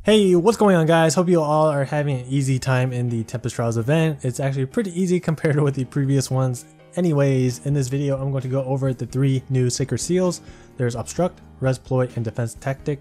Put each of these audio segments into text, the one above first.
Hey, what's going on guys? Hope you all are having an easy time in the Tempest Trials event. It's actually pretty easy compared to with the previous ones. Anyways, in this video I'm going to go over the 3 new Sacred Seals. There's Obstruct, Res, Ploy, and Defense Tactic.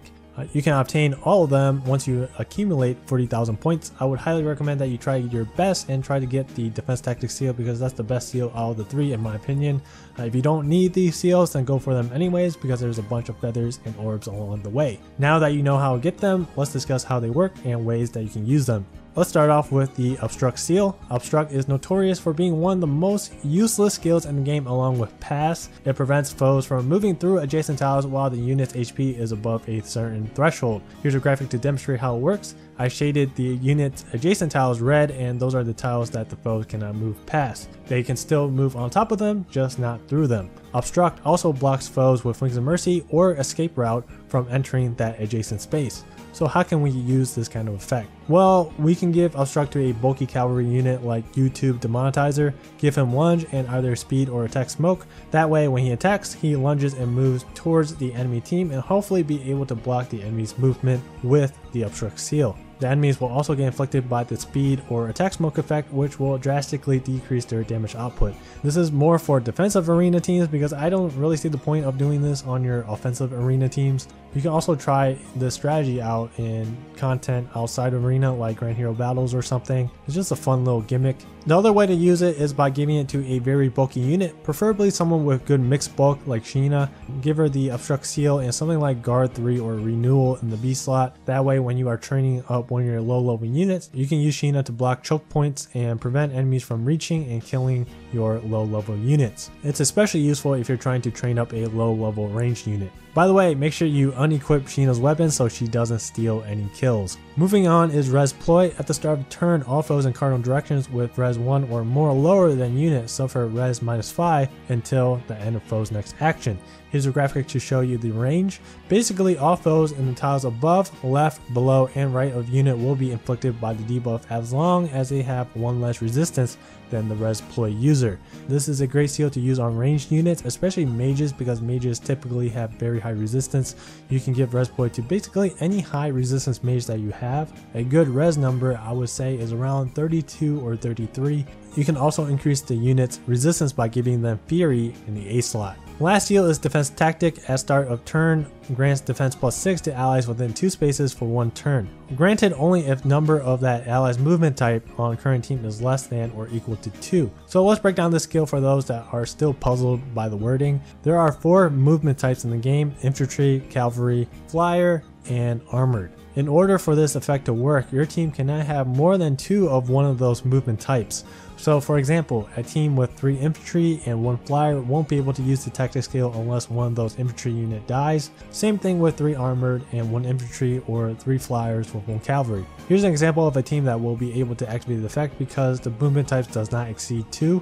You can obtain all of them once you accumulate 40,000 points. I would highly recommend that you try your best and try to get the Defense Tactic seal because that's the best seal out of the 3 in my opinion. If you don't need these seals, then go for them anyways because there's a bunch of feathers and orbs along the way. Now that you know how to get them, let's discuss how they work and ways that you can use them. Let's start off with the Obstruct seal. Obstruct is notorious for being one of the most useless skills in the game along with Pass. It prevents foes from moving through adjacent tiles while the unit's HP is above a certain threshold. Here's a graphic to demonstrate how it works. I shaded the unit's adjacent tiles red, and those are the tiles that the foes cannot move past. They can still move on top of them, just not through them. Obstruct also blocks foes with Wings of Mercy or escape route from entering that adjacent space. So how can we use this kind of effect? Well, we can give Obstruct to a bulky cavalry unit like YouTube Demonetizer, give him lunge and either speed or attack smoke. That way when he attacks, he lunges and moves towards the enemy team and hopefully be able to block the enemy's movement with the Obstruct seal. The enemies will also get inflicted by the speed or attack smoke effect, which will drastically decrease their damage output. This is more for defensive arena teams because I don't really see the point of doing this on your offensive arena teams. You can also try this strategy out in content outside of arena like Grand Hero battles or something. It's just a fun little gimmick. The other way to use it is by giving it to a very bulky unit, preferably someone with good mixed bulk like Sheena. Give her the Obstruct seal and something like Guard 3 or Renewal in the B slot. That way when you are training up one of your low level units, you can use Sheena to block choke points and prevent enemies from reaching and killing your low level units. It's especially useful if you're trying to train up a low level ranged unit. By the way, make sure you unequip Sheena's weapon so she doesn't steal any kills. Moving on is Res Ploy. At the start of the turn, all foes in cardinal directions with Res 1 or more lower than unit suffer Res -5 until the end of foe's next action. Here's a graphic to show you the range. Basically, all foes in the tiles above, left, below, and right of unit will be inflicted by the debuff as long as they have one less resistance than the Res Ploy user. This is a great seal to use on ranged units, especially mages, because mages typically have very high resistance. You can give Res Ploy to basically any high resistance mage that you have. A good res number I would say is around 32 or 33. You can also increase the unit's resistance by giving them Fury in the A slot. Last seal is Defense Tactic. At start of turn, grants defense +6 to allies within 2 spaces for 1 turn. Granted only if number of that ally's movement type on current team is less than or equal to 2. So let's break down this skill for those that are still puzzled by the wording. There are 4 movement types in the game: Infantry, Cavalry, Flyer, and Armored. In order for this effect to work, your team cannot have more than 2 of one of those movement types. So for example, a team with 3 infantry and 1 flyer won't be able to use the tactic skill unless one of those infantry unit dies. Same thing with 3 armored and 1 infantry or 3 flyers with 1 cavalry. Here's an example of a team that will be able to activate the effect because the movement types does not exceed 2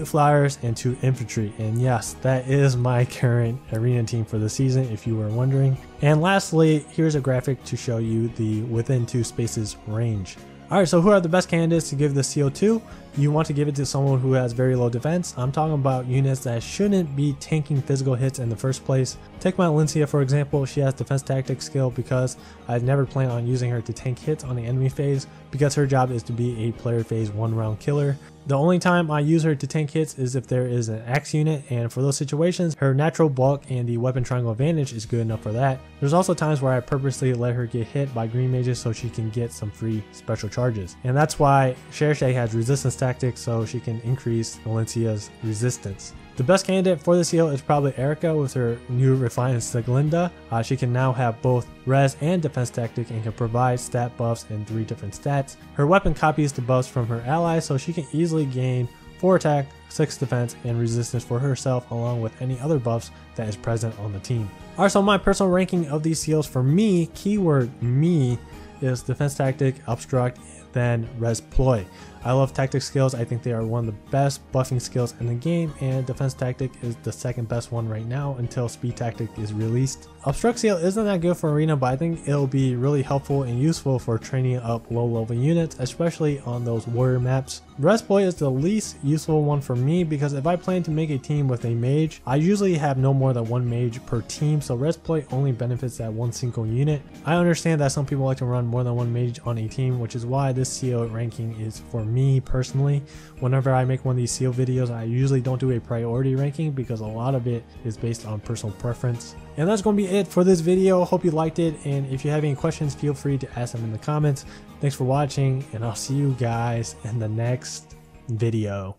flyers and 2 infantry. And yes, that is my current arena team for the season if you were wondering. And lastly, here's a graphic to show you the within 2 spaces range. Alright, so who are the best candidates to give this seal to? You want to give it to someone who has very low defense. I'm talking about units that shouldn't be tanking physical hits in the first place. Take my Lincia for example. She has defense tactic skill because I never plan on using her to tank hits on the enemy phase because her job is to be a player phase 1 round killer. The only time I use her to tank hits is if there is an axe unit, and for those situations her natural bulk and the weapon triangle advantage is good enough for that. There's also times where I purposely let her get hit by green mages so she can get some free special charges, and that's why Shershay has resistance tactics so she can increase Valencia's resistance. The best candidate for the seal is probably Erica with her new refined Siglinda. She can now have both res and defense tactic and can provide stat buffs in 3 different stats. Her weapon copies the buffs from her allies so she can easily gain 4 attack, 6 defense, and resistance for herself along with any other buffs that is present on the team. Alright, so my personal ranking of these seals for me, keyword me, is defense tactic, obstruct, then Res Ploy. I love tactic skills. I think they are one of the best buffing skills in the game, and defense tactic is the second best one right now until speed tactic is released. Obstruct seal isn't that good for arena, but I think it'll be really helpful and useful for training up low level units, especially on those warrior maps. Ploy is the least useful one for me because if I plan to make a team with a mage, I usually have no more than one mage per team, so Ploy only benefits that one single unit. I understand that some people like to run more than one mage on a team, which is why this seal ranking is for me personally. Whenever I make one of these seal videos, I usually don't do a priority ranking because a lot of it is based on personal preference. And that's going to be it for this video. Hope you liked it, and if you have any questions, feel free to ask them in the comments. Thanks for watching, and I'll see you guys in the next video.